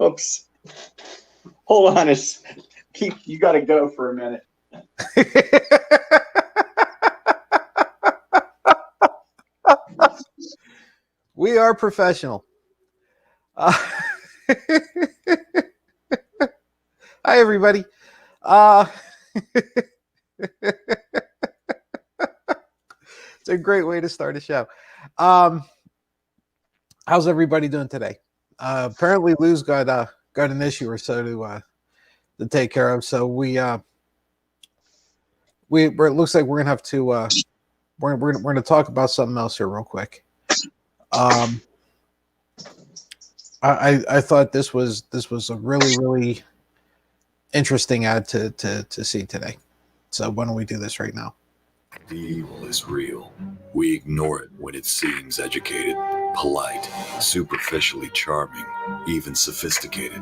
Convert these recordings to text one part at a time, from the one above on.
Oops. Hold on. You got to go for a minute. We are professional. Hi, everybody. It's a great way to start a show. How's everybody doing today? Apparently, Lou's got an issue or so to take care of. So it looks like we're gonna have to we're gonna talk about something else here real quick. I thought this was a really interesting ad to see today. So why don't we do this right now? The evil is real. We ignore it when it seems educated, polite, superficially charming, even sophisticated.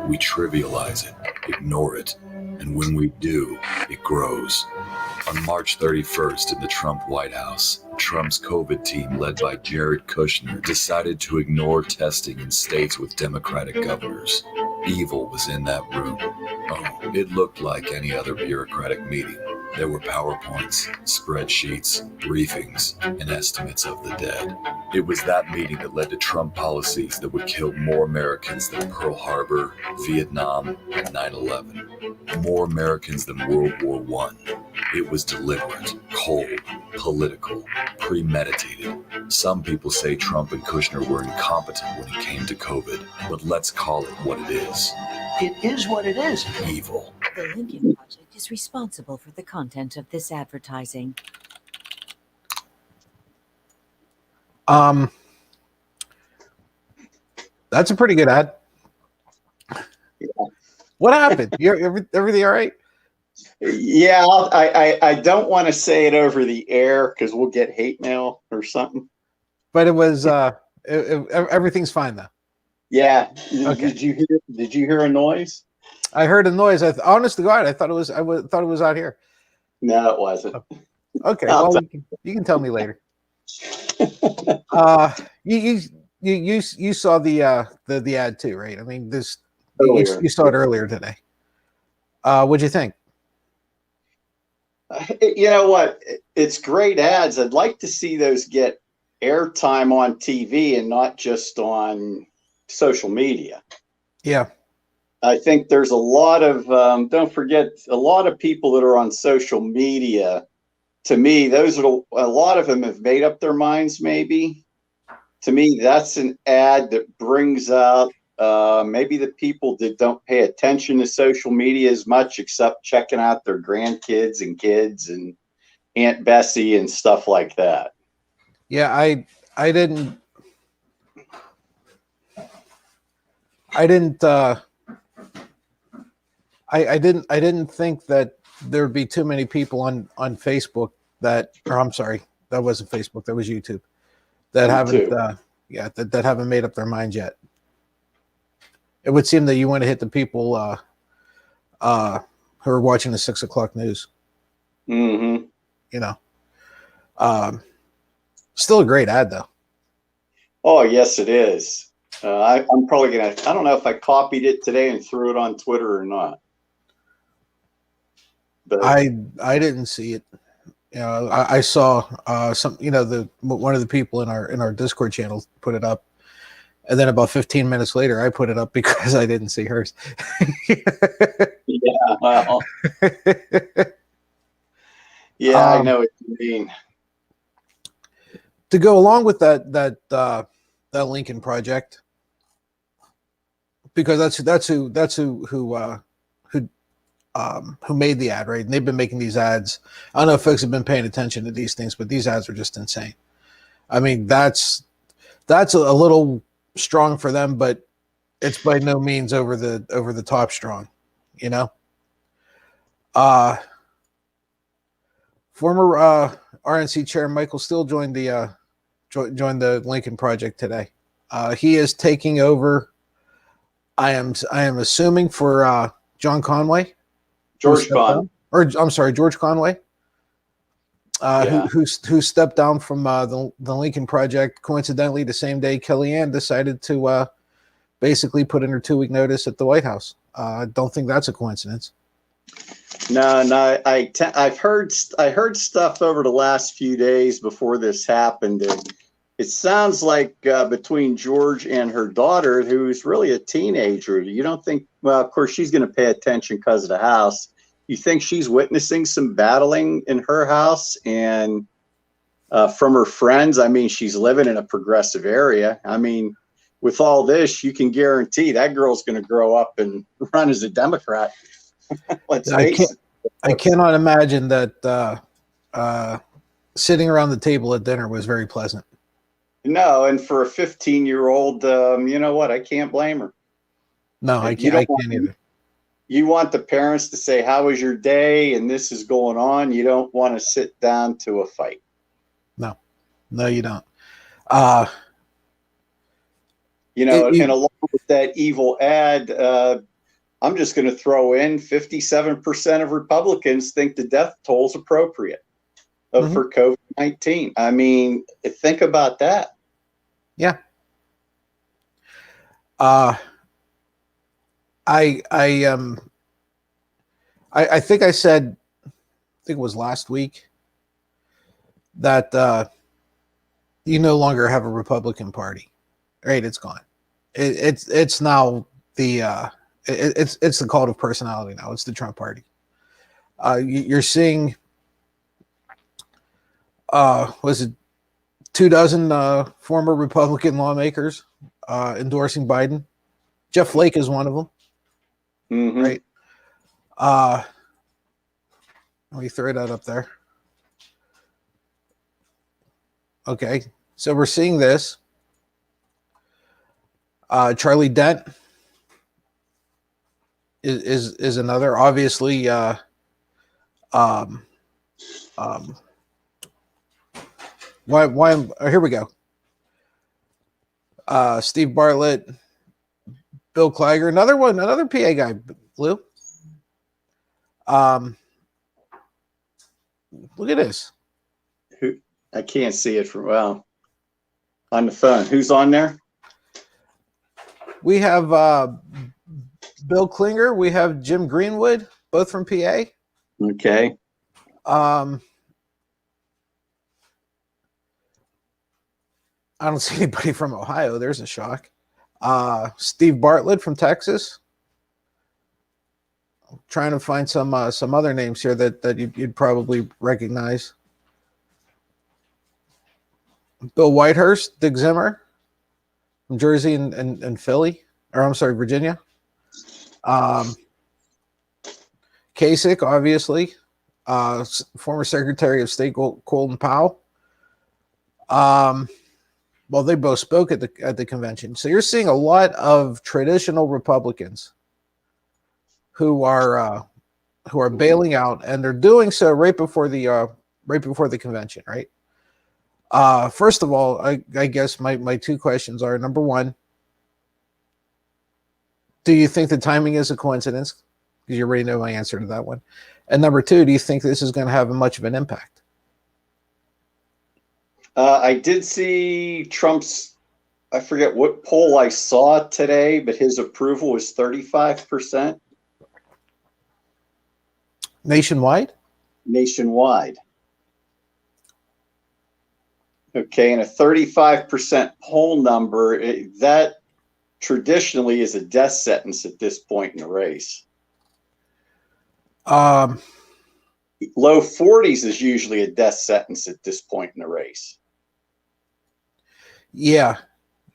We trivialize it, ignore it, and when we do, it grows. On March 31st in the Trump White House, Trump's COVID team led by Jared Kushner decided to ignore testing in states with Democratic governors. Evil was in that room. Oh, it looked like any other bureaucratic meeting. There were PowerPoints, spreadsheets, briefings, and estimates of the dead. It was that meeting that led to Trump policies that would kill more Americans than Pearl Harbor, Vietnam, and 9/11. More Americans than World War I. It was deliberate, cold, political, premeditated. Some people say Trump and Kushner were incompetent when it came to COVID, but let's call it what it is. It is what it is. Evil. The Lincoln Project is responsible for the content of this advertising. That's a pretty good ad. Yeah. What happened? Everything all right? Yeah, I don't want to say it over the air because we'll get hate mail or something. But it was everything's fine though. Yeah. Okay. Did you hear a noise? I heard a noise. Honest to God, I thought it was out here. No, it wasn't. Okay. Well, you can tell me later. You saw the ad too, right? I mean, you saw it earlier today. What'd you think? You know what? It's great ads. I'd like to see those get airtime on TV and not just on social media. Yeah. I think there's a lot of, don't forget, a lot of people that are on social media. To me, a lot of them have made up their minds, maybe. To me, that's an ad that brings out maybe the people that don't pay attention to social media as much, except checking out their grandkids and kids and Aunt Bessie and stuff like that. Yeah, I didn't think that there'd be too many people on Facebook that wasn't Facebook, that was YouTube, that haven't made up their minds yet. It would seem that you want to hit the people who are watching the 6 o'clock news. Mm-hmm. You know, still a great ad though. Oh yes, it is. I'm probably gonna. I don't know if I copied it today and threw it on Twitter or not. But I didn't see it. You know, I saw some. You know, one of the people in our Discord channel put it up, and then about 15 minutes later, I put it up because I didn't see hers. Yeah, well, yeah, I know what you mean. To go along with that Lincoln Project, because that's who made the ad, right? And they've been making these ads. I don't know if folks have been paying attention to these things, but these ads are just insane. I mean, that's a little strong for them, but it's by no means over the top strong, you know. Former RNC chair Michael Steele joined the Lincoln Project today. He is taking over. I am assuming for John Conway. George Conway. George Conway. Yeah. Who stepped down from the Lincoln Project coincidentally the same day Kellyanne decided to basically put in her 2-week notice at the White House. I don't think that's a coincidence. No, I've heard stuff over the last few days before this happened. It sounds like between George and her daughter, who's really a teenager, you don't think, well, of course, she's going to pay attention because of the house. You think she's witnessing some battling in her house and from her friends? I mean, she's living in a progressive area. I mean, with all this, you can guarantee that girl's going to grow up and run as a Democrat. Let's face it. I cannot imagine that sitting around the table at dinner was very pleasant. No, and for a 15-year-old, you know what? I can't blame her. No, I can't either. You want the parents to say, "How was your day?" and this is going on. You don't want to sit down to a fight. No, you don't. And along with that evil ad, I'm just going to throw in 57% of Republicans think the death toll is appropriate for COVID-19. I mean, think about that. Yeah. I think I said, I think it was last week, that you no longer have a Republican Party, right? It's gone. It's now the it's the cult of personality now. It's the Trump Party. You're seeing was it 24 former Republican lawmakers endorsing Biden? Jeff Flake is one of them. Mm-hmm. Right. Let me throw that up there. Okay, so we're seeing this. Charlie Dent is another. Obviously, here we go. Steve Bartlett, Bill Clyger, another PA guy, Lou. Look at this. I can't see it from on the phone. Who's on there? We have Bill Klinger. We have Jim Greenwood, both from PA. Okay. I don't see anybody from Ohio. There's a shock. Steve Bartlett from Texas. I'm trying to find some other names here that you'd probably recognize. Bill Whitehurst, Dick Zimmer from Jersey and Philly, or I'm sorry, Virginia. Kasich, obviously, former Secretary of State Colin Powell. Well, they both spoke at the convention. So you're seeing a lot of traditional Republicans who are bailing out, and they're doing so right before the convention, right? First of all, I guess my two questions are: number one, do you think the timing is a coincidence? Because you already know my answer to that one. And number two, do you think this is going to have much of an impact? I did see Trump's, I forget what poll I saw today, but his approval was 35%. Nationwide? Nationwide. Okay, and a 35% poll number, that traditionally is a death sentence at this point in the race. Low 40s is usually a death sentence at this point in the race. Yeah,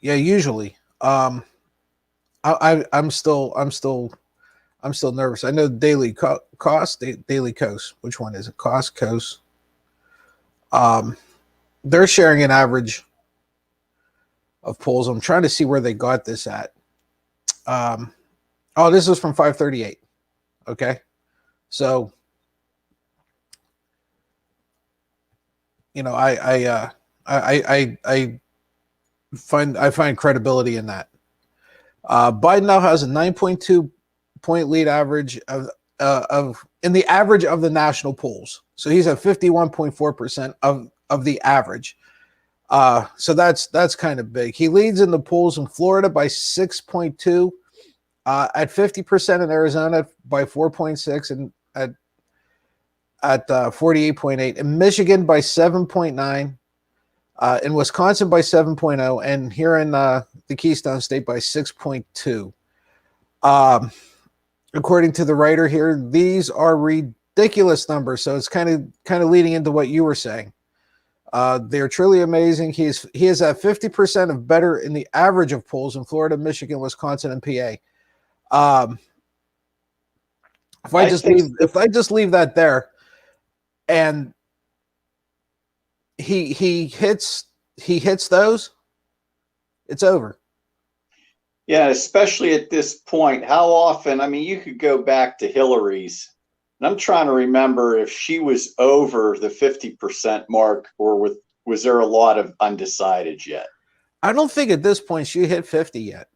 usually. I'm still nervous. I know Daily Kos. Which one is it? Kos. They're sharing an average of polls. I'm trying to see where they got this at. This is from 538. Okay, so I find credibility in that. Biden now has a 9.2 point lead average of in the average of the national polls. So he's at 51.4% of the average. So that's kind of big. He leads in the polls in Florida by 6.2, at 50% in Arizona by 4.6, and at 48.8 in Michigan by 7.9, in Wisconsin by 7.0, and here in the Keystone State by 6.2. According to the writer here, these are ridiculous numbers. So it's kind of leading into what you were saying. They're truly amazing. He is at 50% of better in the average of polls in Florida, Michigan, Wisconsin, and PA. If I just leave that there, and he hits those, it's over. Yeah, especially at this point. How often? I mean, you could go back to Hillary's, and I'm trying to remember if she was over the 50% mark, or was there a lot of undecided yet? I don't think at this point she hit 50 yet.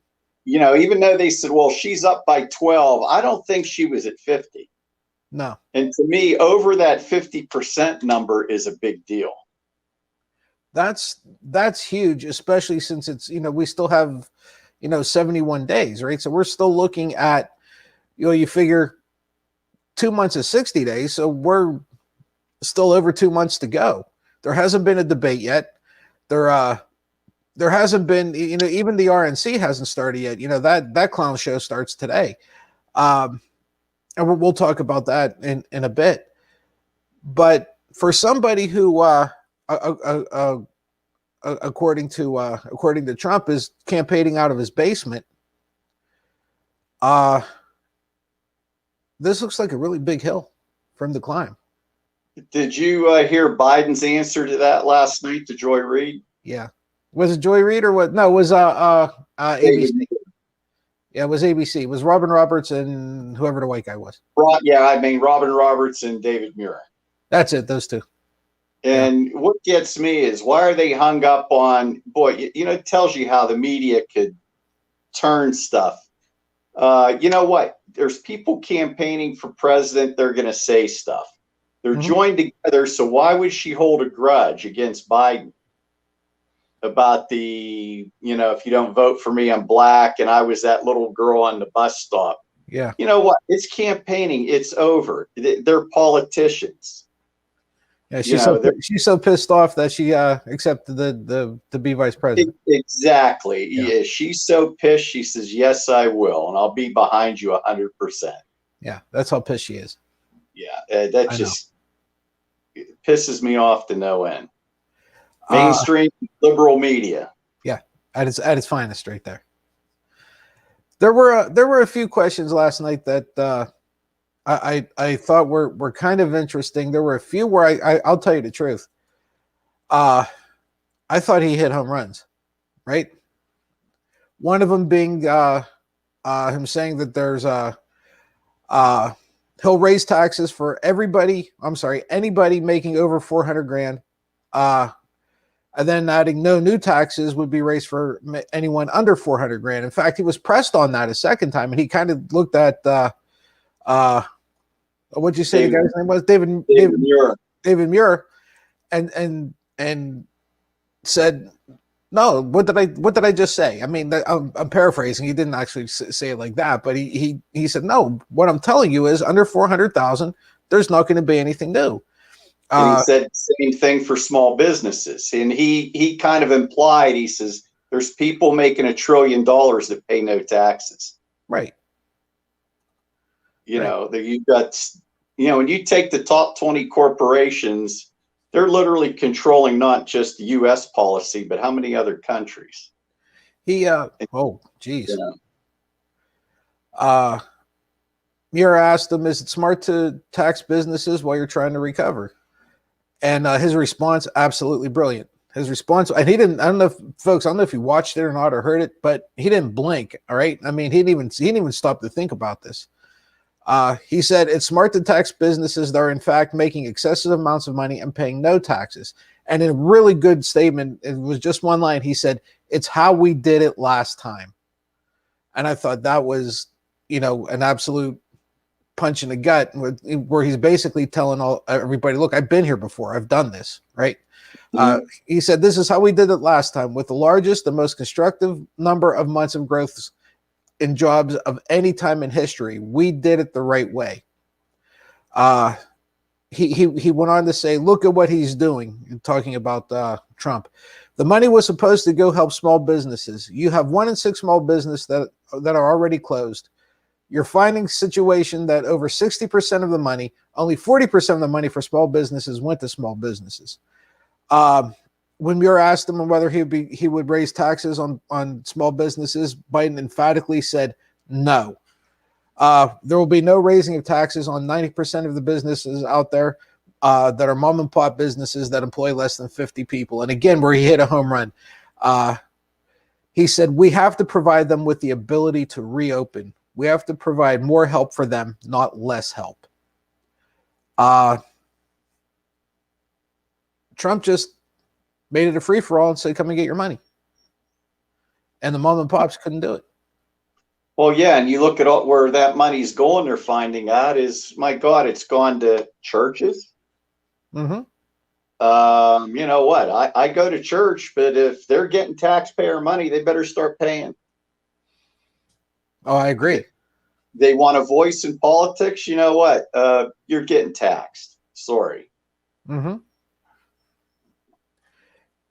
You know, even though they said, well, she's up by 12, I don't think she was at 50. No. And to me, over that 50% number is a big deal. That's huge, especially since it's, we still have, 71 days, right? So we're still looking at, you figure 2 months is 60 days. So we're still over 2 months to go. There hasn't been a debate yet. There hasn't been, even the RNC hasn't started yet. That clown show starts today. And we'll talk about that in a bit. But for somebody who, according to Trump, is campaigning out of his basement, this looks like a really big hill from the climb. Did you hear Biden's answer to that last night to Joy Reid? Yeah. Was it Joy Reid or what? No, it was ABC. Yeah, it was ABC. It was Robin Roberts and whoever the white guy was. Robin Roberts and David Muir. That's it, those two. And what gets me is, why are they hung up on, it tells you how the media could turn stuff. You know what? There's people campaigning for president. They're going to say stuff. They're joined together. So why would she hold a grudge against Biden about the, if you don't vote for me, I'm black, and I was that little girl on the bus stop? Yeah. You know what? It's campaigning. It's over. They're politicians. Yeah, she's so pissed off that she accepted to be vice president. Exactly. Yeah. She's so pissed. She says, "Yes, I will, and I'll be behind you 100%." Yeah, that's how pissed she is. Yeah, that just pisses me off to no end. Mainstream liberal media. Yeah, at its finest, right there. There were a few questions last night that I thought were kind of interesting. There were a few where I'll tell you the truth. I thought he hit home runs, right? One of them being him saying that there's he'll raise taxes for everybody. I'm sorry, anybody making over 400 grand. And then adding no new taxes would be raised for anyone under 400 grand. In fact, he was pressed on that a second time, and he kind of looked at what'd you say the guy's name was? David Muir. David Muir, and said, "No, what did I just say?" I mean, I'm paraphrasing. He didn't actually say it like that, but he said, "No, what I'm telling you is under 400,000, there's not going to be anything new." And he said the same thing for small businesses, and he kind of implied, he says, "There's people making $1 trillion that pay no taxes." Right. You know, that you've got, when you take the top 20 corporations, they're literally controlling not just U.S. policy, but how many other countries? Oh, geez. Muir asked him, "Is it smart to tax businesses while you're trying to recover?" And his response, absolutely brilliant. His response, and he didn't, I don't know if you watched it or not or heard it, but he didn't blink. All right. I mean, he didn't even stop to think about this. He said, "It's smart to tax businesses that are in fact making excessive amounts of money and paying no taxes." And in a really good statement, it was just one line. He said, "It's how we did it last time." And I thought that was, an absolute punch in the gut where he's basically telling everybody, look, I've been here before. I've done this, right? He said, this is how we did it last time, with the largest, the most constructive number of months of growth in jobs of any time in history. We did it the right way. He went on to say, look at what he's doing, talking about Trump. The money was supposed to go help small businesses. You have 1 in 6 small businesses that are already closed. You're finding a situation that over 60% of the money, only 40% of the money for small businesses went to small businesses. When we were asked him whether he would raise taxes on small businesses, Biden emphatically said no. There will be no raising of taxes on 90% of the businesses out there that are mom and pop businesses that employ less than 50 people. And again, where he hit a home run, he said, we have to provide them with the ability to reopen. We have to provide more help for them, not less help. Trump just made it a free-for-all and said, come and get your money. And the mom and pops couldn't do it. Well, yeah, and you look at where that money's going, they're finding out is, my God, it's gone to churches. Mm-hmm. You know what? I go to church, but if they're getting taxpayer money, they better start paying. Oh, I agree. They want a voice in politics. You know what? You're getting taxed. Sorry. Mm-hmm.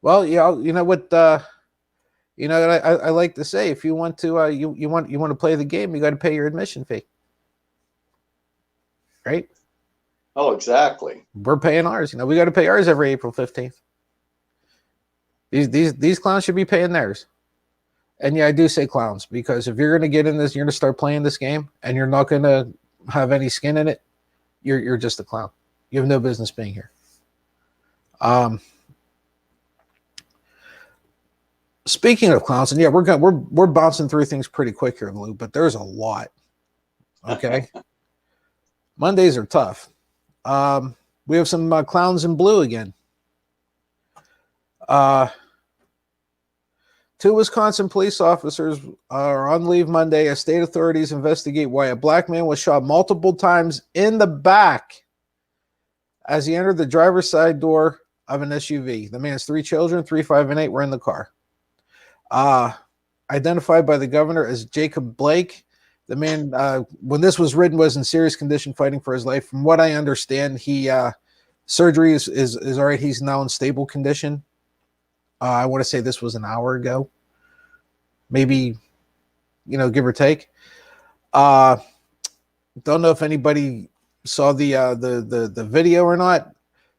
Well, you know what? You know, I like to say, if you want to, you want to play the game, you got to pay your admission fee, right? Oh, exactly. We're paying ours. You know, we got to pay ours every April 15th. These clowns should be paying theirs. And yeah, I do say clowns because if you're going to get in this, you're going to start playing this game, and you're not going to have any skin in it. You're just a clown. You have no business being here. Speaking of clowns, and yeah, we're bouncing through things pretty quick here, Lou, but there's a lot. Okay. Mondays are tough. We have some clowns in blue again. 2 Wisconsin police officers are on leave Monday as state authorities investigate why a black man was shot multiple times in the back as he entered the driver's side door of an SUV. The man's 3 children, 3, 5, and 8, were in the car. Identified by the governor as Jacob Blake. The man, when this was written, was in serious condition, fighting for his life. From what I understand, surgery is all right. He's now in stable condition. I want to say this was an hour ago, maybe, give or take. Don't know if anybody saw the video or not.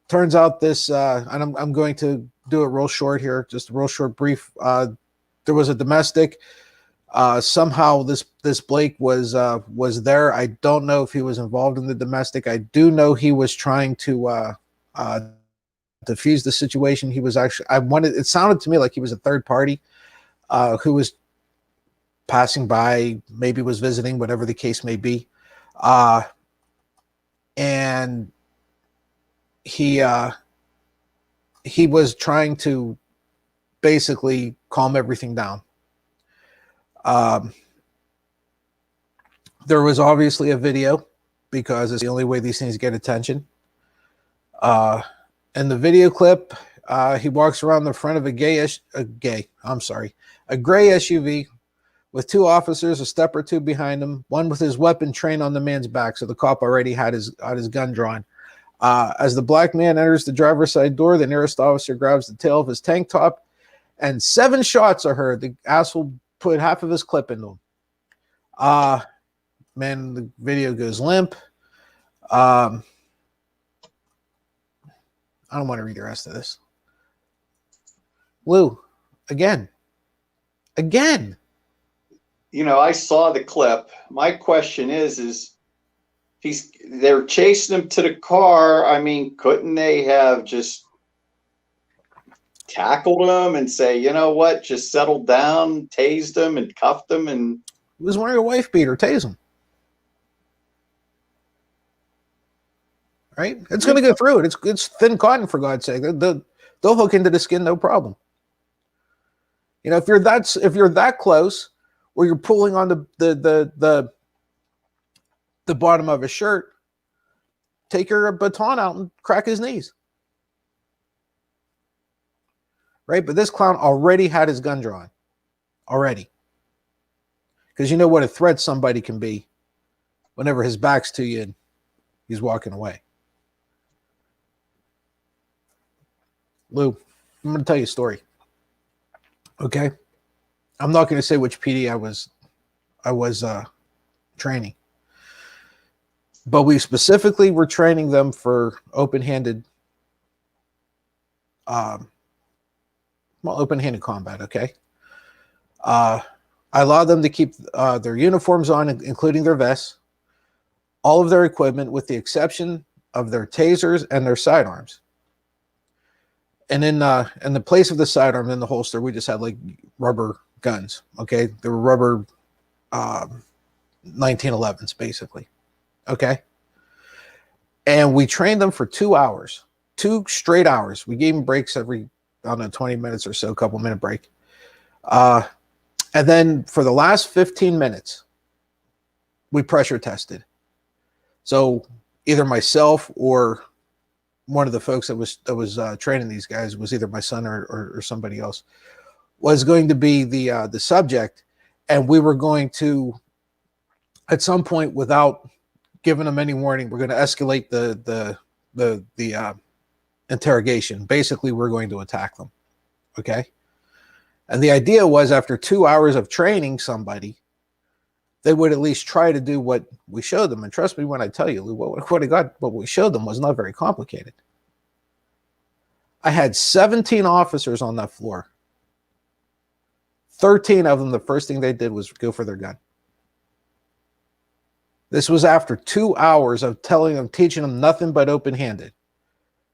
Turns out this, and I'm going to do it real short here, just a real short brief. There was a domestic. Somehow this Blake was there. I don't know if he was involved in the domestic. I do know he was trying to defuse the situation. He was actually, it sounded to me like he was a third party who was passing by, maybe was visiting, whatever the case may be. And he was trying to basically calm everything down. There was obviously a video because it's the only way these things get attention. In the video clip, he walks around the front of a gray SUV with 2 officers, a step or 2 behind him, one with his weapon trained on the man's back. So the cop already had his gun drawn. As the black man enters the driver's side door, the nearest officer grabs the tail of his tank top, and 7 shots are heard. The asshole put half of his clip into him. Man, the video goes limp. I don't want to read the rest of this. Lou, again. I saw the clip. My question is they're chasing him to the car. I mean, couldn't they have just tackled him and say, you know what, just settle down, tased him and cuffed him? And he was wearing a wife beater. Tase him. Right? It's going to go through it. It's thin cotton, for God's sake. They'll hook into the skin, no problem. If you're that close, where you're pulling on the the bottom of his shirt, take your baton out and crack his knees. Right? But this clown already had his gun drawn. Already. Because you know what a threat somebody can be whenever his back's to you and he's walking away. Lou, I'm going to tell you a story. Okay? I'm not going to say which PD I was training. But we specifically were training them for open-handed open-handed combat, okay? I allowed them to keep their uniforms on, including their vests, all of their equipment, with the exception of their tasers and their sidearms. And in the place of the sidearm, in the holster, we just had like rubber guns, okay? They were rubber 1911s, basically, okay? And we trained them for 2 hours, 2 straight hours. We gave them breaks every, I don't know, 20 minutes or so, a couple minute break. And then for the last 15 minutes, we pressure tested. So either myself or one of the folks that was training these guys, was either my son or somebody else, was going to be the subject, and we were going to, at some point, without giving them any warning, we're going to escalate the interrogation. Basically, we're going to attack them. Okay. And the idea was, after 2 hours of training somebody, they would at least try to do what we showed them. And trust me when I tell you, Lou, what we showed them was not very complicated. I had 17 officers on that floor. 13 of them, the first thing they did was go for their gun. This was after 2 hours of telling them, teaching them nothing but open-handed.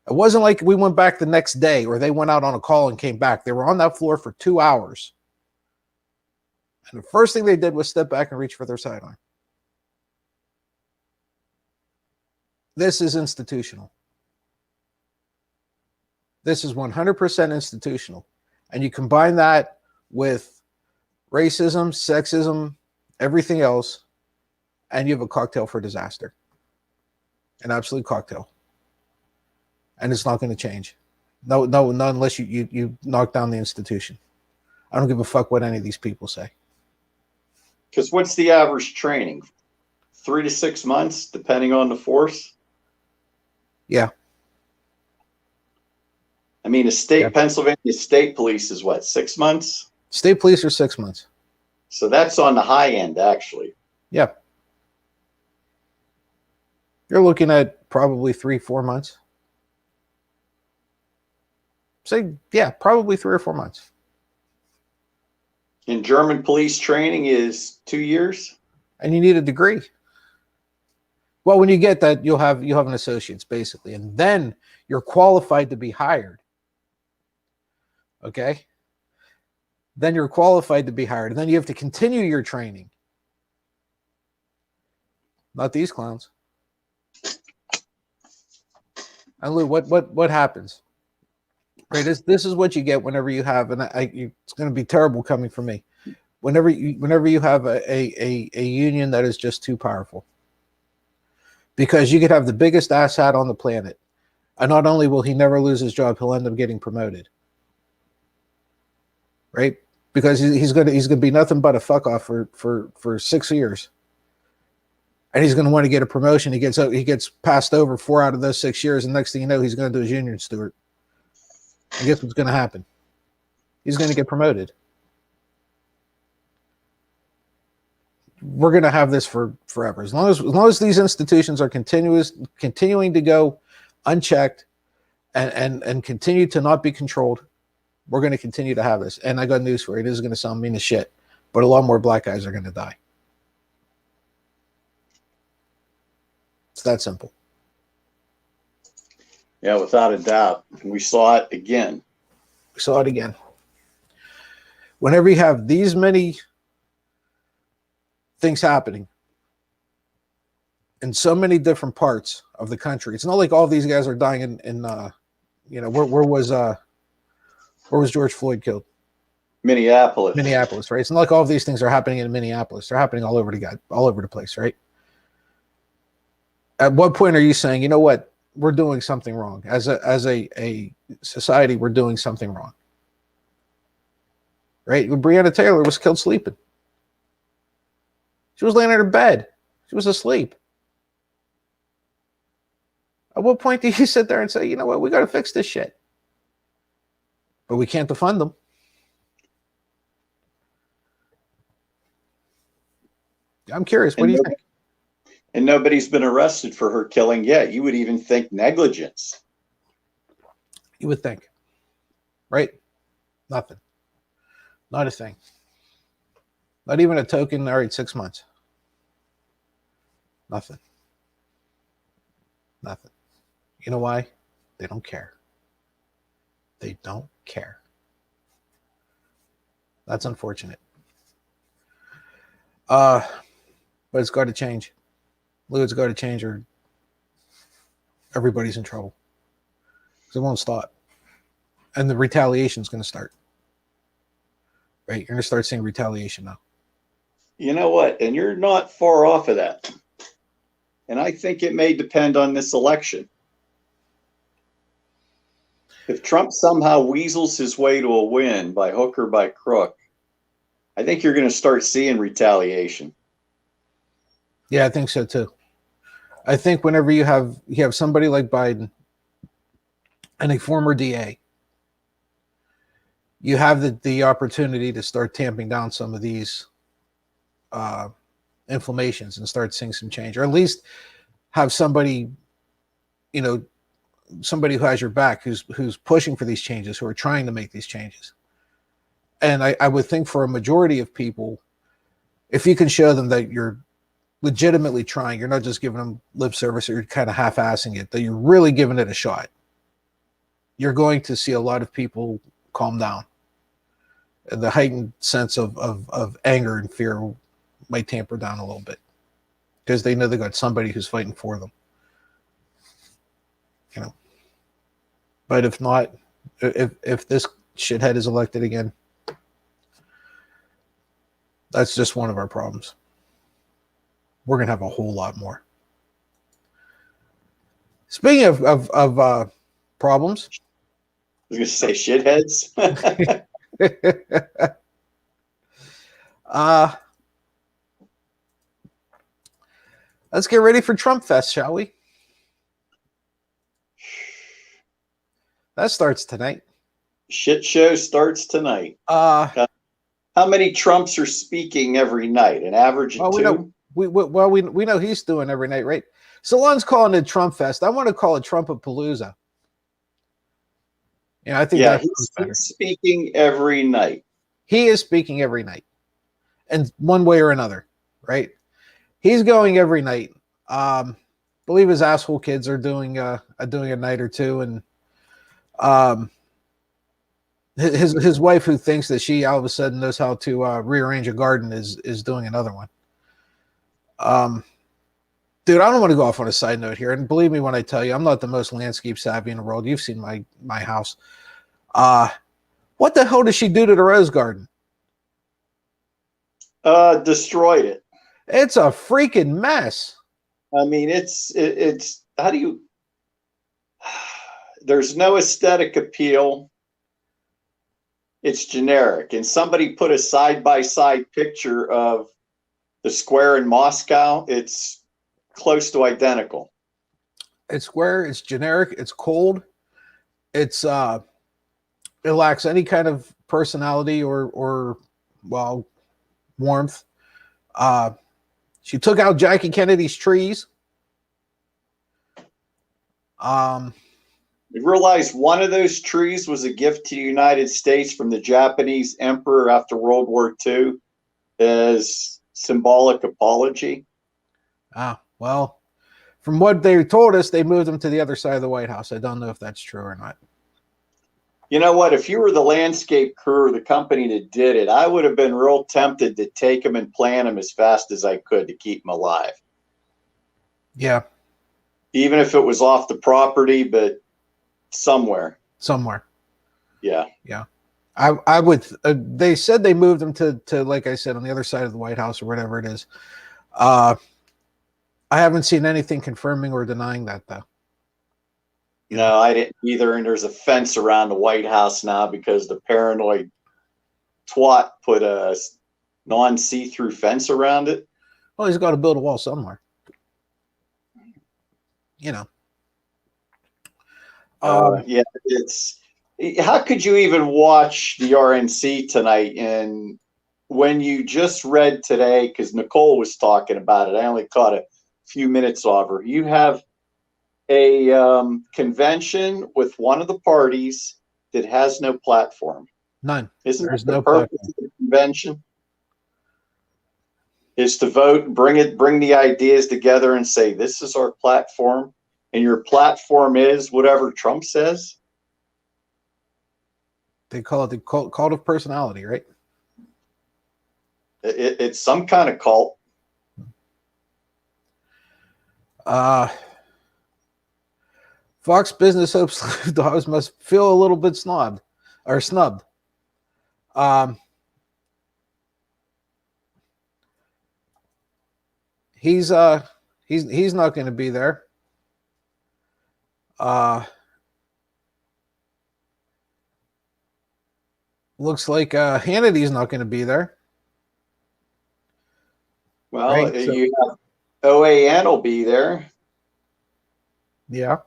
It wasn't like we went back the next day or they went out on a call and came back. They were on that floor for 2 hours. And the first thing they did was step back and reach for their sidearm. This is institutional. This is 100% institutional. And you combine that with racism, sexism, everything else, and you have a cocktail for disaster. An absolute cocktail. And it's not going to change. No, not unless you knock down the institution. I don't give a fuck what any of these people say. Because what's the average training? 3 to 6 months, depending on the force? Yeah. I mean, Pennsylvania State Police is what, 6 months? State police are 6 months. So that's on the high end, actually. Yeah. You're looking at probably 3-4 months. Say, yeah, probably 3 or 4 months. And German police training is 2 years? And you need a degree. Well, when you get that, you'll have an associate's, basically. And then you're qualified to be hired. Okay? Then you're qualified to be hired. And then you have to continue your training. Not these clowns. And Lou, what happens? Right, this is what you get whenever you have, and it's going to be terrible coming from me. Whenever you have a union that is just too powerful, because you could have the biggest asshat on the planet, and not only will he never lose his job, he'll end up getting promoted. Right, because he's going to be nothing but a fuck off for 6 years, and he's going to want to get a promotion. He gets passed over 4 out of those 6 years, and next thing you know, he's going to do his union steward. And guess what's going to happen? He's going to get promoted. We're going to have this for forever. As long as these institutions are continuing to go unchecked and continue to not be controlled, we're going to continue to have this. And I got news for you. It is going to sound mean as shit, but a lot more black guys are going to die. It's that simple. Yeah, without a doubt. We saw it again. We saw it again. Whenever you have these many things happening in so many different parts of the country, it's not like all these guys are dying in where was George Floyd killed? Minneapolis, right? It's not like all of these things are happening in Minneapolis. They're happening all over the place, right? At what point are you saying, you know what, we're doing something wrong as a society? We're doing something wrong, right? Breonna Taylor was killed sleeping. She was laying in her bed. She was asleep. At what point do you sit there and say, you know what, we got to fix this shit, but we can't defund them? I'm curious. What do you think? And nobody's been arrested for her killing yet. You would even think negligence. You would think, right? Nothing. Not a thing. Not even a token. All right, 6 months. Nothing. Nothing. You know why? They don't care. They don't care. That's unfortunate. But it's got to change. Lou, it's got to change, or everybody's in trouble. Because it won't stop. And the retaliation is going to start. Right? You're going to start seeing retaliation now. You know what? And you're not far off of that. And I think it may depend on this election. If Trump somehow weasels his way to a win by hook or by crook, I think you're going to start seeing retaliation. Yeah, I think so too. I think whenever you have somebody like Biden and a former DA, you have the opportunity to start tamping down some of these inflammations and start seeing some change, or at least have somebody, you know, somebody who has your back, who's pushing for these changes, who are trying to make these changes. And I would think for a majority of people, if you can show them that you're legitimately trying, you're not just giving them lip service or you're kind of half-assing it, that you're really giving it a shot, you're going to see a lot of people calm down. And the heightened sense of anger and fear might tamper down a little bit because they know they got somebody who's fighting for them. You know, but if not, if this shithead is elected again, that's just one of our problems. We're gonna have a whole lot more. Speaking of problems, I was gonna say shitheads. Let's get ready for Trump Fest, shall we? That starts tonight. Shit show starts tonight. How many Trumps are speaking every night? An average of two? We know he's doing every night, right? Salon's calling it Trump Fest. I want to call it Trumpapalooza. Yeah, I think he's speaking every night. He is speaking every night, and one way or another, right? He's going every night. Believe his asshole kids are doing a night or two, and his wife, who thinks that she all of a sudden knows how to rearrange a garden, is doing another one. Dude, I don't want to go off on a side note here, and believe me when I tell you, I'm not the most landscape savvy in the world. You've seen my house. What the hell did she do to the rose garden? Destroyed it. It's a freaking mess. I mean, it's how do you? There's no aesthetic appeal. It's generic. And somebody put a side-by-side picture of the square in Moscow. It's close to identical. It's square. It's generic. It's cold. It's it lacks any kind of personality or warmth. She took out Jackie Kennedy's trees. You realize one of those trees was a gift to the United States from the Japanese emperor after World War II as symbolic apology. Well, from what they told us, they moved them to the other side of the White House. I don't know if that's true or not. You know what? If you were the landscape crew or the company that did it, I would have been real tempted to take them and plant them as fast as I could to keep them alive. Yeah. Even if it was off the property, but somewhere. Yeah. I would. They said they moved them to like I said, on the other side of the White House or whatever it is. I I haven't seen anything confirming or denying that, though. No, I didn't either. And there's a fence around the White House now because the paranoid twat put a non-see-through fence around it. Well, he's got to build a wall somewhere. You know. Yeah, it's how could you even watch the RNC tonight? And when you just read today, because Nicole was talking about it, I only caught a few minutes of her. You have a convention with one of the parties that has no platform. None. Isn't There's that the no purpose platform. of the convention? Is to vote, bring the ideas together and say, this is our platform. And your platform is whatever Trump says. They call it the cult of personality, right? It's some kind of cult. Fox Business hopes Dawes must feel a little bit snubbed. He's not going to be there. Looks like Hannity's not going to be there. Well, right? So, you have OAN will be there. Yeah.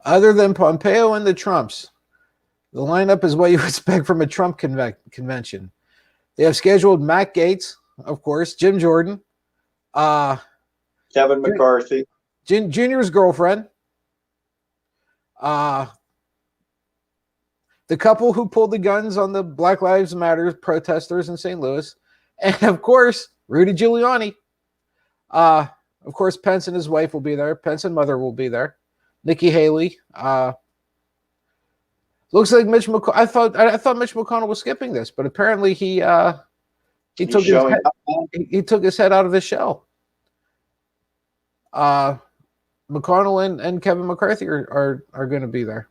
Other than Pompeo and the Trumps, the lineup is what you expect from a Trump convention. They have scheduled Matt Gaetz, of course, Jim Jordan, Kevin McCarthy, Junior's girlfriend, the couple who pulled the guns on the Black Lives Matter protesters in St. Louis, and of course, Rudy Giuliani. Of course, Pence and his wife will be there. Pence and mother will be there. Nikki Haley. Looks like Mitch McConnell. I thought Mitch McConnell was skipping this, but apparently he took his head out of his shell. McConnell and Kevin McCarthy are going to be there.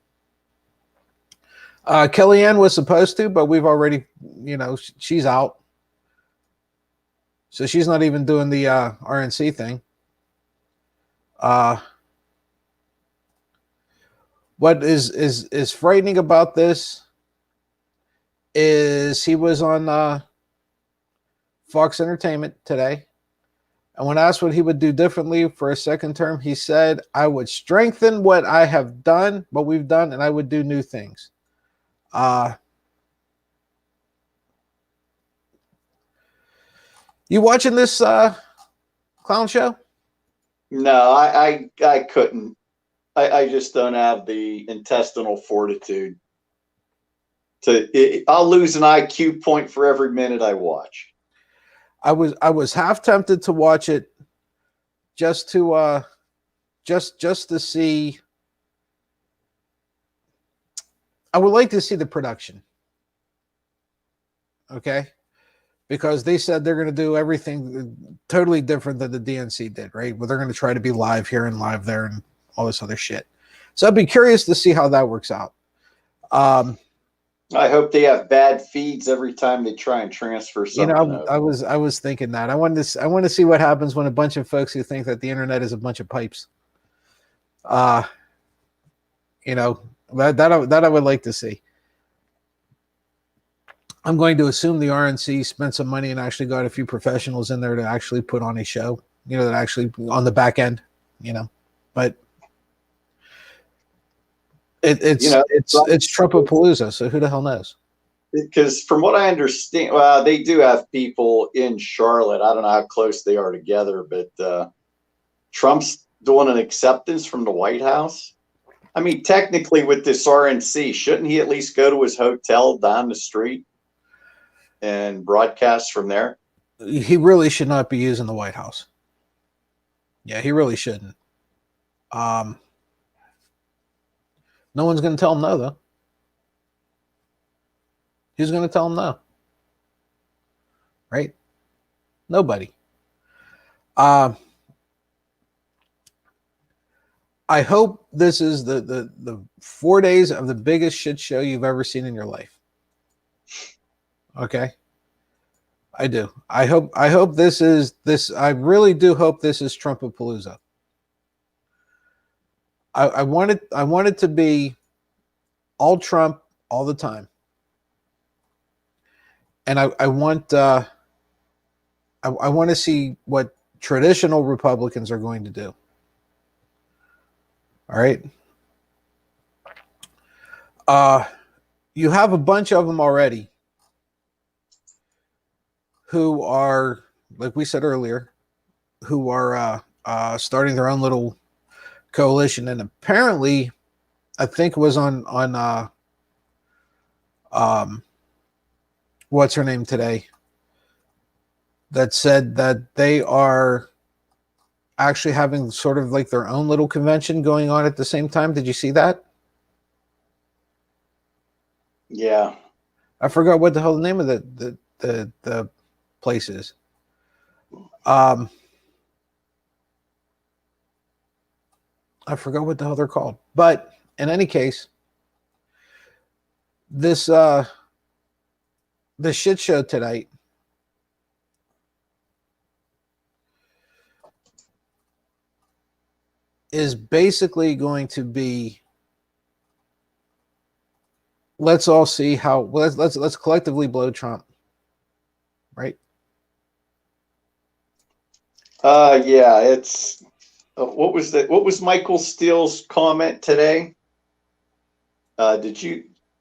Kellyanne was supposed to, but we've already, she's out. So she's not even doing the RNC thing. What is frightening about this is he was on Fox Entertainment today. And when asked what he would do differently for a second term, he said, I would strengthen what we've done, and I would do new things. You watching this clown show? No, I couldn't. I just don't have the intestinal fortitude I'll lose an IQ point for every minute I watch. I was half tempted to watch it just to see. I would like to see the production. Okay? Because they said they're going to do everything totally different than the DNC did, right? Well, they're going to try to be live here and live there and all this other shit. So I'd be curious to see how that works out. I hope they have bad feeds every time they try and transfer something. I was thinking that. I want to see what happens when a bunch of folks who think that the internet is a bunch of pipes. That I would like to see. I'm going to assume the RNC spent some money and actually got a few professionals in there to actually put on a show, that actually on the back end, but it's Trumpapalooza. So who the hell knows? Because from what I understand, well, they do have people in Charlotte. I don't know how close they are together, but Trump's doing an acceptance from the White House. I mean, technically with this RNC, shouldn't he at least go to his hotel down the street and broadcast from there? He really should not be using the White House. Yeah, he really shouldn't. No one's going to tell him no, though. Who's going to tell him no? Right? Nobody. I hope this is the 4 days of the biggest shit show you've ever seen in your life. Okay? I do. I hope this is this. I really do hope this is Trumpapalooza. I want it to be all Trump all the time, and I want to see what traditional Republicans are going to do. All right. You have a bunch of them already who are, like we said earlier, who are starting their own little coalition, and apparently, I think it was on what's her name today, that said that they are actually having sort of like their own little convention going on at the same time. Did you see that? Yeah. I forgot what the hell the name of the place is. I forgot what the hell they're called. But in any case, this shit show tonight is basically going to be, let's all see how, let's collectively blow Trump, right? Yeah, it's what was Michael Steele's comment today?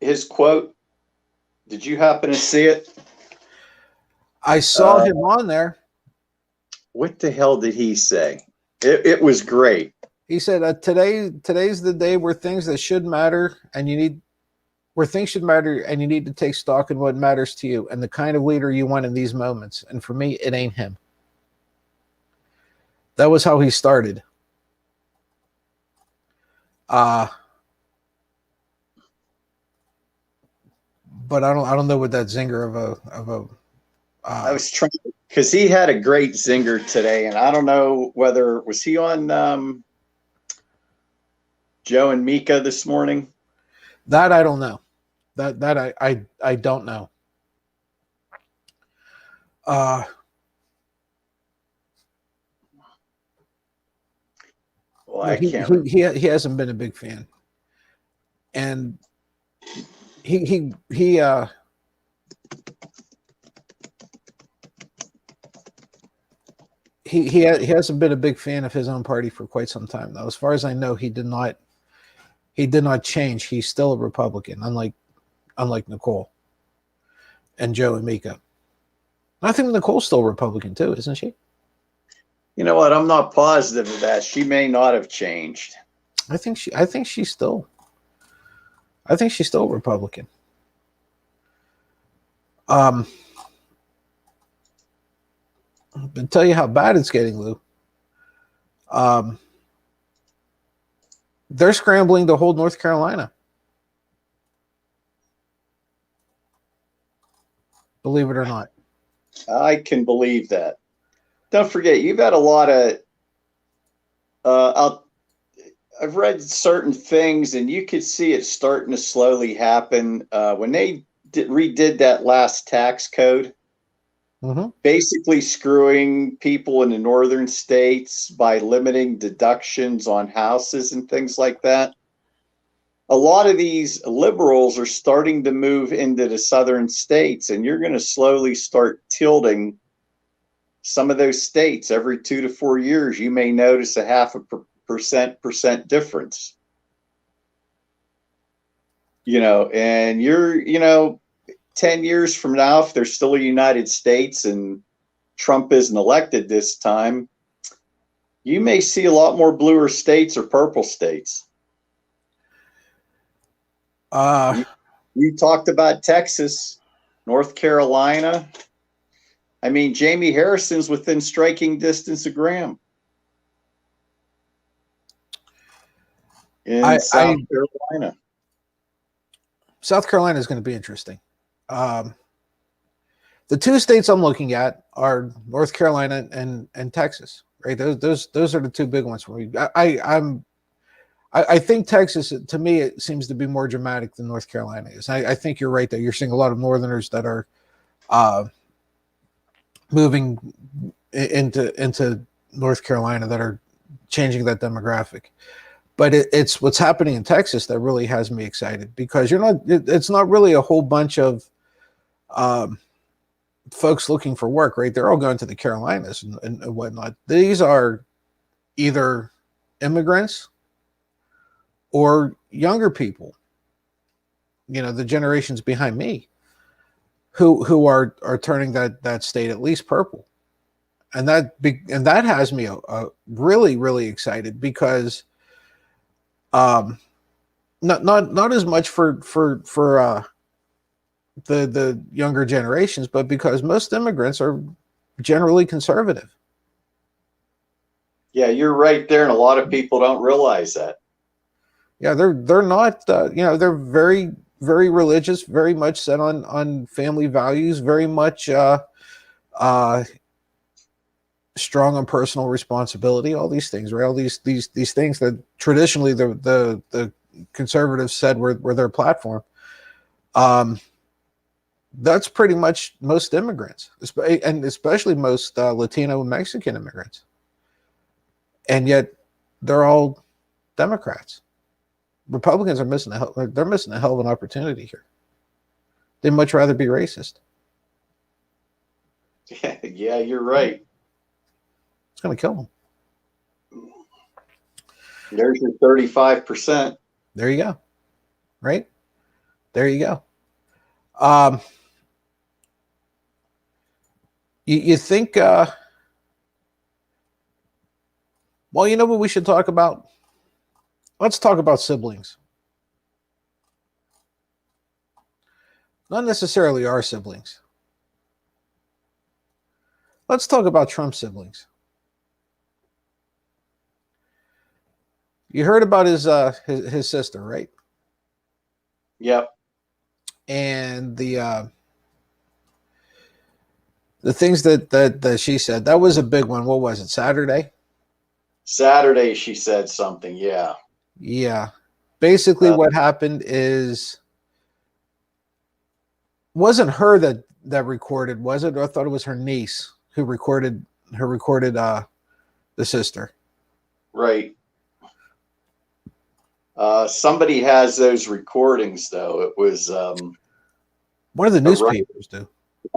His quote, did you happen to see it? I saw him on there. What the hell did he say? It was great. He said, today's the day where things that should matter and you need, where things should matter and you need to take stock in what matters to you and the kind of leader you want in these moments. And for me, it ain't him. That was how he started. But I don't know what that zinger of a I was trying, because he had a great zinger today, and I don't know whether was he on Joe and Mika this morning. That I don't know. That I don't know. Well, I can't. He hasn't been a big fan, and he hasn't been a big fan of his own party for quite some time now. As far as I know, he did not change. He's still a Republican, unlike Nicole and Joe and Mika. I think Nicole's still a Republican too, isn't she? You know what? I'm not positive of that. She may not have changed. I think she's still a Republican. But tell you how bad it's getting, Lou. They're scrambling to hold North Carolina. Believe it or not. I can believe that. Don't forget, you've had a lot of I've read certain things, and you could see it starting to slowly happen. When they redid that last tax code, basically screwing people in the northern states by limiting deductions on houses and things like that. A lot of these liberals are starting to move into the southern states, and you're going to slowly start tilting some of those states. Every 2 to 4 years, you may notice a 0.5% difference. And you're, 10 years from now, if there's still a United States and Trump isn't elected this time, you may see a lot more bluer states or purple states. You talked about Texas, North Carolina. I mean, Jamie Harrison's within striking distance of Graham in South Carolina. South Carolina is going to be interesting. The two states I'm looking at are North Carolina and Texas, right? Those are the two big ones for me. I think Texas, to me, it seems to be more dramatic than North Carolina is. I think you're right that you're seeing a lot of Northerners that are moving into North Carolina that are changing that demographic. But it's what's happening in Texas that really has me excited, because it's not really a whole bunch of folks looking for work, right? They're all going to the Carolinas and whatnot. These are either immigrants or younger people, the generations behind me, who are turning that state at least purple, and that has me really, really excited, because not as much for the younger generations, but because most immigrants are generally conservative. Yeah, you're right there, and a lot of people don't realize that. Yeah, they're not. They're very, very religious, very much set on family values, very much strong on personal responsibility. All these things, right? All these things that traditionally the conservatives said were their platform. That's pretty much most immigrants, and especially most Latino and Mexican immigrants. And yet they're all Democrats. Republicans are missing they're missing a hell of an opportunity here. They'd much rather be racist. Yeah, you're right. It's going to kill them. There's your 35%. There you go. Right? There you go. You think, well, you know what we should talk about? Let's talk about siblings. Not necessarily our siblings. Let's talk about Trump's siblings. You heard about his sister, right? Yep. And the things that she said, that was a big one. What was it? Saturday, she said something. Yeah. Yeah. Basically, what happened is, wasn't her that recorded, was it? Or I thought it was her niece who recorded the sister. Right. Somebody has those recordings, though. It was one of the newspapers do.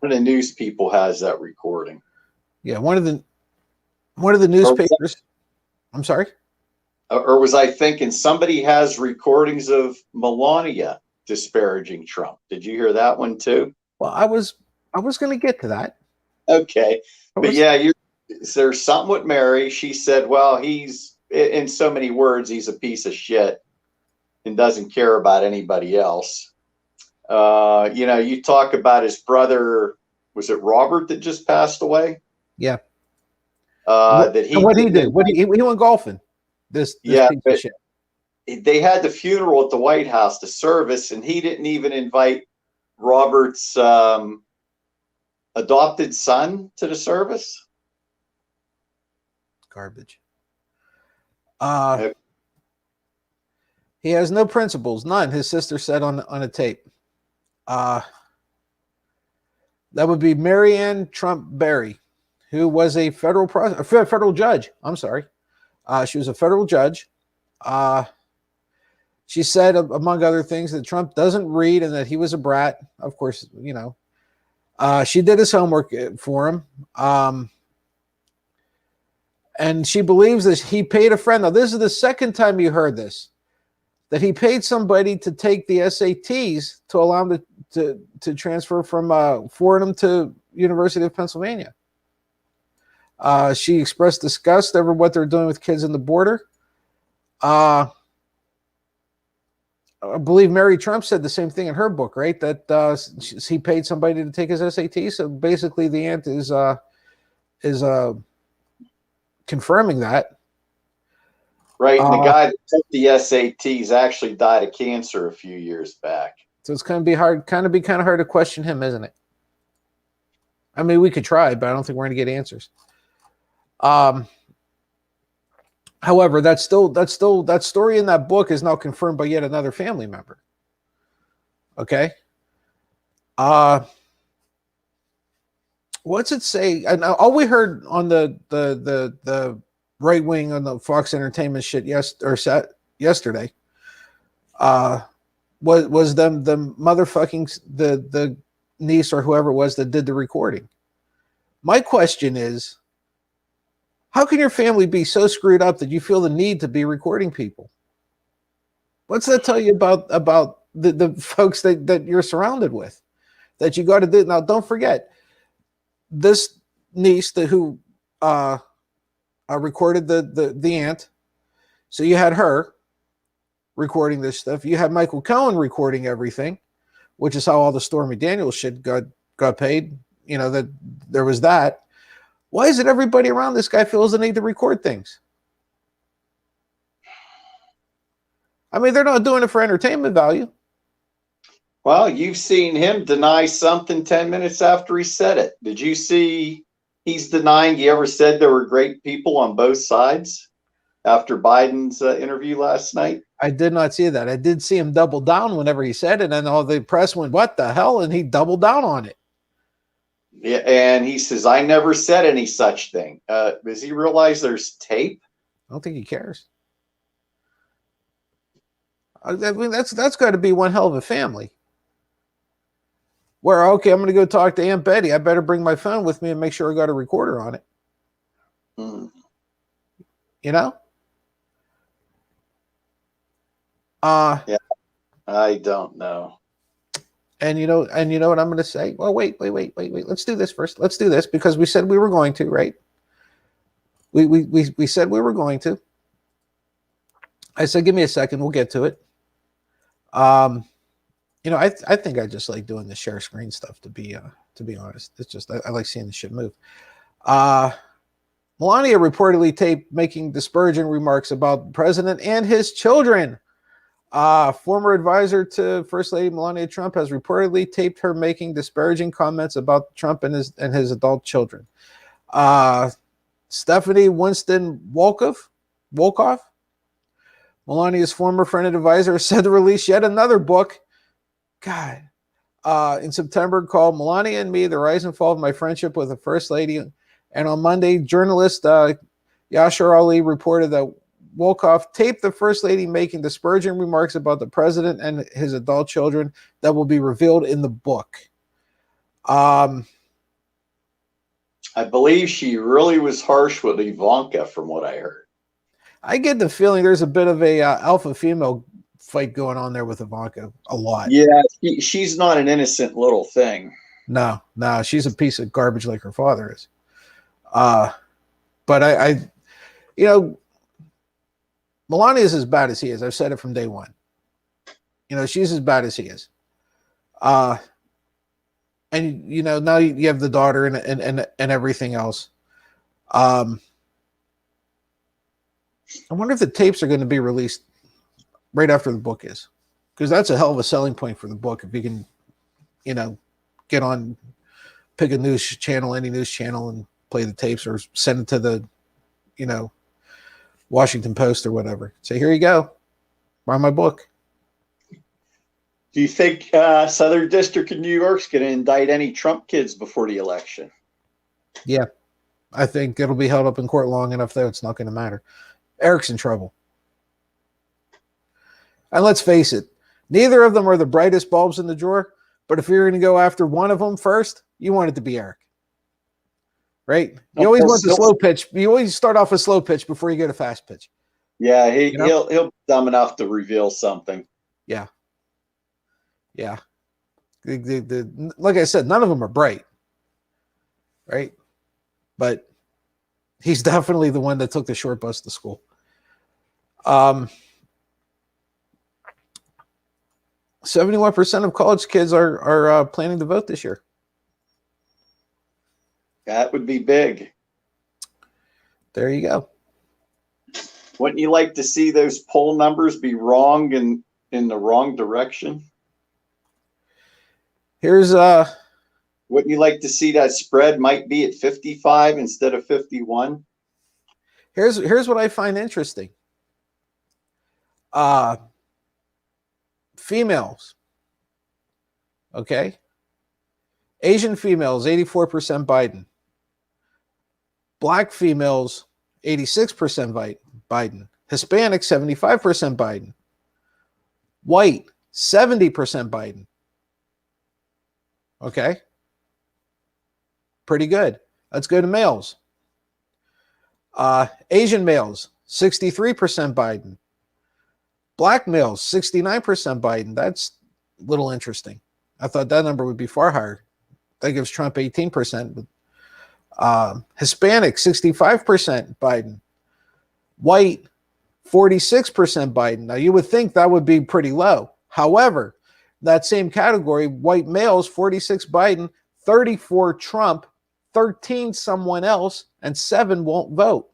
One of the news people has that recording. Yeah, one of the newspapers. I'm sorry. Or was I thinking somebody has recordings of Melania disparaging Trump? Did you hear that one too? Well, I was going to get to that. Okay, but yeah, there's something with Mary. She said, well, he's, in so many words, he's a piece of shit and doesn't care about anybody else. You talk about his brother. Was it Robert that just passed away? Yeah. What he did? He went golfing. This yeah, piece of shit. They had the funeral at the White House, the service, and he didn't even invite Robert's adopted son to the service. Garbage. He has no principles, none. His sister said on a tape. That would be Marianne Trump Berry, who was a federal judge. I'm sorry. She was a federal judge. She said, among other things, that Trump doesn't read and that he was a brat. Of course, she did his homework for him. And she believes that he paid a friend. Now, this is the second time you heard this, that he paid somebody to take the SATs to allow him to transfer from Fordham to University of Pennsylvania. She expressed disgust over what they're doing with kids in the border. I believe Mary Trump said the same thing in her book, right? That he paid somebody to take his SAT. So basically, the aunt is confirming that. Right, and the guy that took the SATs actually died of cancer a few years back. So it's going to be kind of hard to question him, isn't it? I mean, we could try, but I don't think we're going to get answers. However, that story in that book is now confirmed by yet another family member. Okay. what's it say? And all we heard on the right wing on the Fox Entertainment shit yesterday, was them the motherfucking the niece or whoever it was that did the recording. My question is, how can your family be so screwed up that you feel the need to be recording people? What's that tell you about the folks that you're surrounded with? That you got to do. Now, don't forget, this niece who recorded the aunt. So you had her recording this stuff. You had Michael Cohen recording everything, which is how all the Stormy Daniels shit got paid. You know, that there was that. Why is it everybody around this guy feels the need to record things? I mean, they're not doing it for entertainment value. Well, you've seen him deny something 10 minutes after he said it. Did you see he's denying he ever said there were great people on both sides after Biden's interview last night? I did not see that. I did see him double down whenever he said it, and all the press went, "What the hell?" And he doubled down on it. Yeah, and he says, "I never said any such thing." Does he realize there's tape? I don't think he cares. I mean, that's got to be one hell of a family. Where, okay, I'm going to go talk to Aunt Betty. I better bring my phone with me and make sure I got a recorder on it. You know? Yeah, I don't know. And you know what I'm going to say? Well, wait. Let's do this first. Let's do this because we said we were going to, right? We said we were going to. I said, give me a second. We'll get to it. You know, I think I just like doing the share screen stuff to be honest. It's just I like seeing the shit move. Melania reportedly taped making disparaging remarks about the president and his children. Former advisor to First Lady Melania Trump has reportedly taped her making disparaging comments about Trump and his adult children. Stephanie Winston Wolkoff, Melania's former friend and advisor, said to release yet another book. God, in September, called Melania and Me: The Rise and Fall of My Friendship with the First Lady. And on Monday, journalist Yashar Ali reported that Wolkoff taped the First Lady making disparaging remarks about the president and his adult children that will be revealed in the book. I believe she really was harsh with Ivanka, from what I heard. I get the feeling there's a bit of a alpha female fight going on there with Ivanka a lot. Yeah, she's not an innocent little thing. No, she's a piece of garbage like her father is. But I you know, Melania is as bad as he is. I've said it from day one. You know, she's as bad as he is. And you know, now you have the daughter and everything else. I wonder if the tapes are going to be released right after the book is, because that's a hell of a selling point for the book. If you can, you know, get on, pick a news channel, any news channel, and play the tapes, or send it to the, you know, Washington Post or whatever. Say, here you go, buy my book. Do you think Southern District of New York's going to indict any Trump kids before the election? Yeah, I think it'll be held up in court long enough that it's not going to matter. Eric's in trouble. And let's face it, neither of them are the brightest bulbs in the drawer, but if you're going to go after one of them first, you want it to be Eric. Right? You always want the slow pitch. You always start off with slow pitch before you get a fast pitch. Yeah, he'll be dumb enough to reveal something. Yeah. Yeah. Like I said, none of them are bright. Right? But he's definitely the one that took the short bus to school. 71% of college kids are planning to vote this year. That would be big. There you go. Wouldn't you like to see those poll numbers be wrong in the wrong direction? Here's Wouldn't you like to see that spread might be at 55 instead of 51? Here's what I find interesting. Females, okay, Asian females, 84% Biden. Black females, 86% Biden. Hispanic, 75% Biden. White, 70% Biden. Okay. Pretty good. Let's go to males. Asian males, 63% Biden. Black males, 69% Biden. That's a little interesting. I thought that number would be far higher. That gives Trump 18%. Hispanic, 65% Biden. White, 46% Biden. Now, you would think that would be pretty low. However, that same category, white males, 46 Biden, 34 Trump, 13 someone else, and 7 won't vote.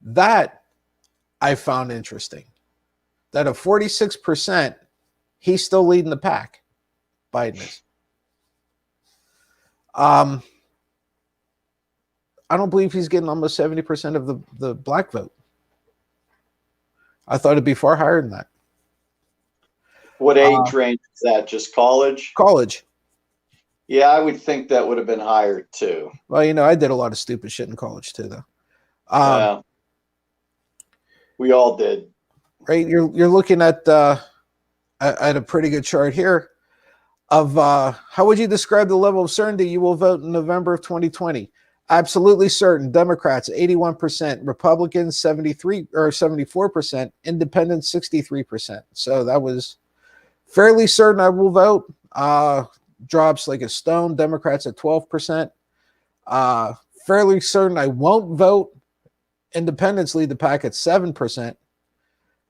That I found interesting. That of 46%, he's still leading the pack. Biden is. I don't believe he's getting almost 70% of the black vote. I thought it'd be far higher than that. What age range is that? Just college? College. Yeah, I would think that would have been higher too. Well, you know, I did a lot of stupid shit in college too, though. We all did. Right? You're looking at a pretty good chart here of how would you describe the level of certainty you will vote in November of 2020? Absolutely certain. Democrats 81%, Republicans 73 or 74%, Independents 63%. So that was fairly certain I will vote. Drops like a stone. Democrats at 12%. Fairly certain I won't vote. Independents lead the pack at 7%.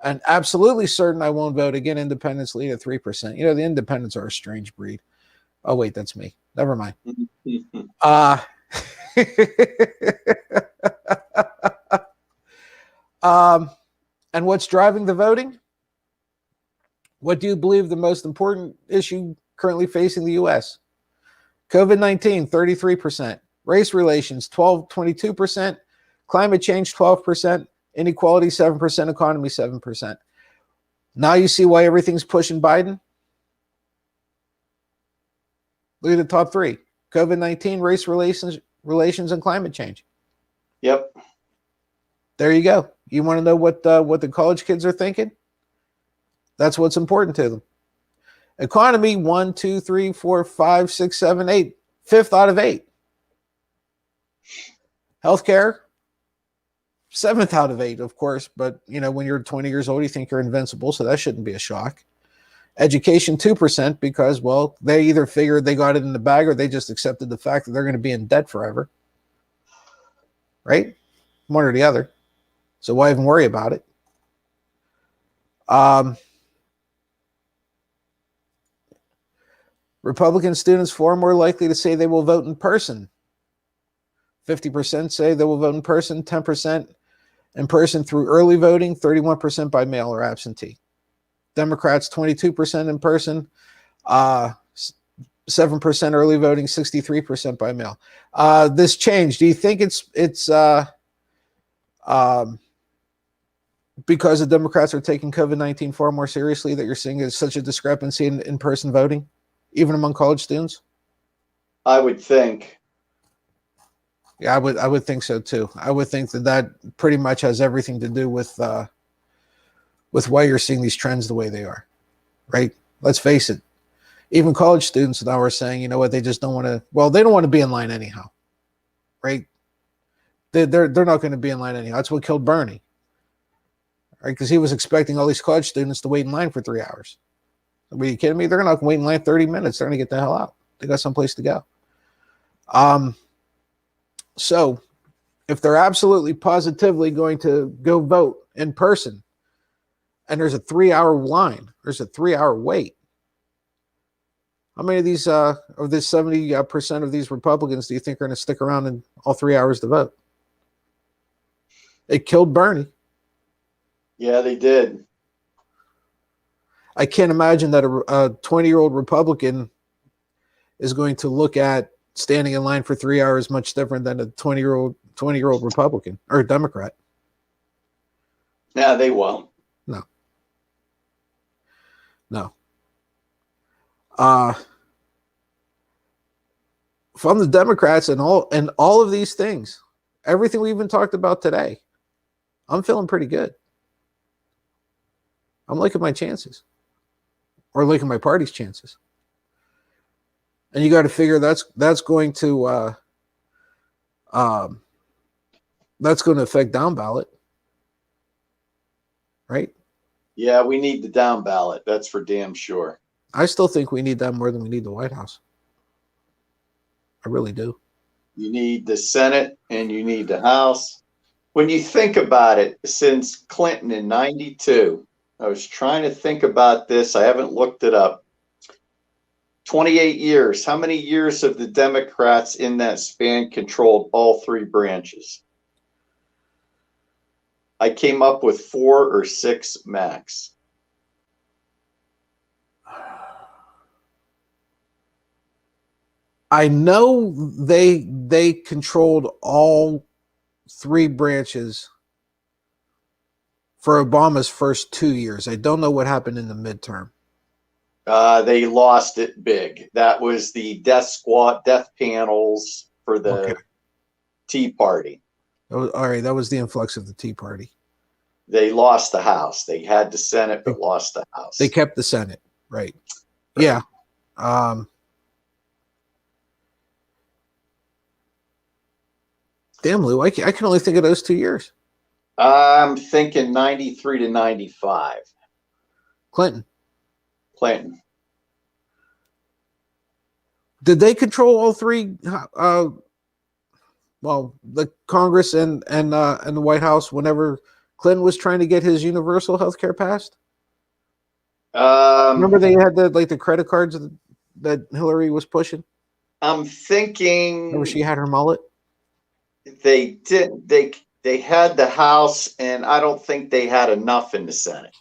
And absolutely certain I won't vote. Again, independents lead at 3%. You know, the independents are a strange breed. Oh, wait, that's me. Never mind. And what's driving the voting? What do you believe the most important issue currently facing the U.S.? COVID-19, 33%. Race relations, 22%. Climate change, 12%. Inequality, 7%. Economy, 7%. Now you see why everything's pushing Biden? Look at the top three. COVID-19, race relations, and climate change. Yep. There you go. You want to know what the college kids are thinking? That's what's important to them. Economy, 1, 2, 3, 4, 5, 6, 7, 8. 5th out of 8. Healthcare, 7th out of 8, of course. But, you know, when you're 20 years old, you think you're invincible, so that shouldn't be a shock. Education, 2%, because, well, they either figured they got it in the bag or they just accepted the fact that they're going to be in debt forever. Right? One or the other. So why even worry about it? Republican students far more likely to say they will vote in person. 50% say they will vote in person, 10% in person through early voting, 31% by mail or absentee. Democrats, 22% in person, 7% early voting, 63% by mail. This change, do you think it's because the Democrats are taking COVID-19 far more seriously that you're seeing such a discrepancy in in-person voting, even among college students? I would think. Yeah, I would think so too. I would think that pretty much has everything to do with why you're seeing these trends the way they are, right? Let's face it. Even college students now are saying, you know what, they just don't want to. Well, they don't want to be in line anyhow, right? They're not going to be in line anyhow. That's what killed Bernie, right? Because he was expecting all these college students to wait in line for 3 hours. Are you kidding me? They're not going to wait in line 30 minutes. They're going to get the hell out. They got someplace to go. So if they're absolutely positively going to go vote in person and there's a 3-hour line, there's a 3-hour wait, how many of these, of this 70% of these Republicans do you think are going to stick around in all 3 hours to vote? It killed Bernie. Yeah, they did. I can't imagine that a 20-year-old Republican is going to look at standing in line for 3 hours much different than a 20-year-old Republican or Democrat. Yeah, they won't. No. from the Democrats and all of these things, everything we've been talked about today, I'm feeling pretty good. I'm liking my chances, or liking my party's chances. And you got to figure that's going to affect down ballot, right? Yeah, we need the down ballot. That's for damn sure. I still think we need that more than we need the White House. I really do. You need the Senate and you need the House. When you think about it, since Clinton in 92, I was trying to think about this. I haven't looked it up. 28 years. How many years have the Democrats in that span controlled all three branches? I came up with 4 or 6 max. I know they controlled all three branches for Obama's first 2 years. I don't know what happened in the midterm. They lost it big. That was the death panels for the Tea Party. All right, that was the influx of the Tea Party. They lost the House. They had the Senate, but lost the House. They kept the Senate, right? Yeah. Damn, Lou, I can only think of those 2 years. I'm thinking 93 to 95. Clinton. Did they control all three? Well, the Congress and the White House whenever Clinton was trying to get his universal health care passed? Remember they had the credit cards that Hillary was pushing? I'm thinking. Remember she had her mullet? They did. They had the House, and I don't think they had enough in the Senate.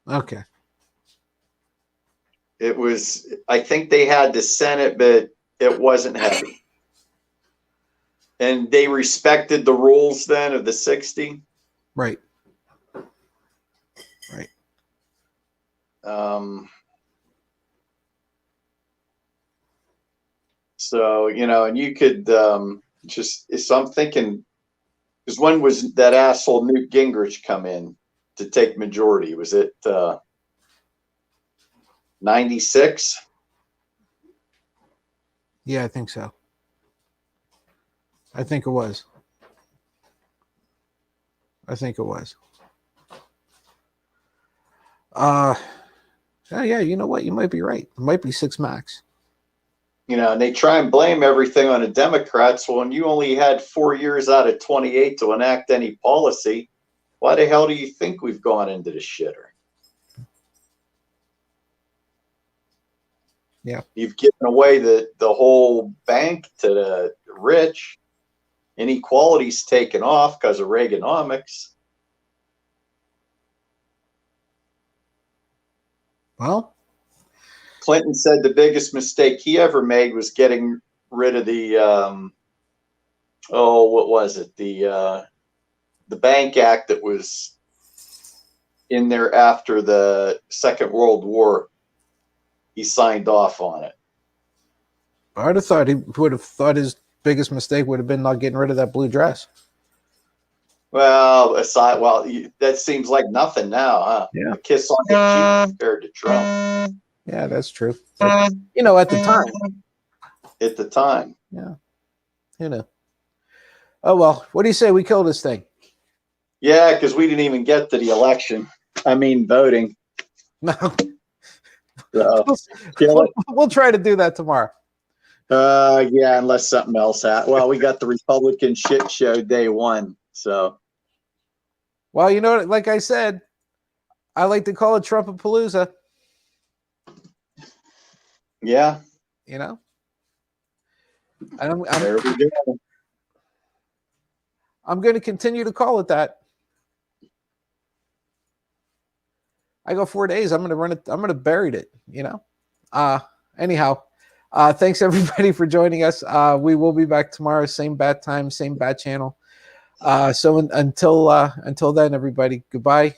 Okay. It was. I think they had the Senate, but it wasn't heavy. And they respected the rules then of the 60. Right. So, and you could so I'm thinking, because when was that asshole Newt Gingrich come in to take majority? Was it 96? Yeah, I think so. I think it was. Yeah, you know what? You might be right. It might be 6 max. And they try and blame everything on the Democrats. Well, when you only had 4 years out of 28 to enact any policy, why the hell do you think we've gone into the shitter? Yeah. You've given away the whole bank to the rich. Inequality's taken off because of Reaganomics. Well, Clinton said the biggest mistake he ever made was getting rid of the what was it? The Bank Act that was in there after the Second World War. He signed off on it. I'd have thought he would have thought his biggest mistake would have been not getting rid of that blue dress. Well, that seems like nothing now, huh? Yeah. A kiss on the cheek compared to Trump. Yeah, that's true. But, at the time. At the time. Yeah. Oh, well, what do you say we kill this thing? Yeah, because we didn't even get to the election. I mean, voting. No. So, we'll try to do that tomorrow. Yeah, unless something else happens. Well, we got the Republican shit show day one. So. Well, like I said, I like to call it Trumpapalooza. Yeah. There we go. I'm going to continue to call it that. I go 4 days. I'm going to run it. I'm going to bury it, Anyhow, thanks everybody for joining us. We will be back tomorrow. Same bat time, same bat channel. So until then, everybody, goodbye.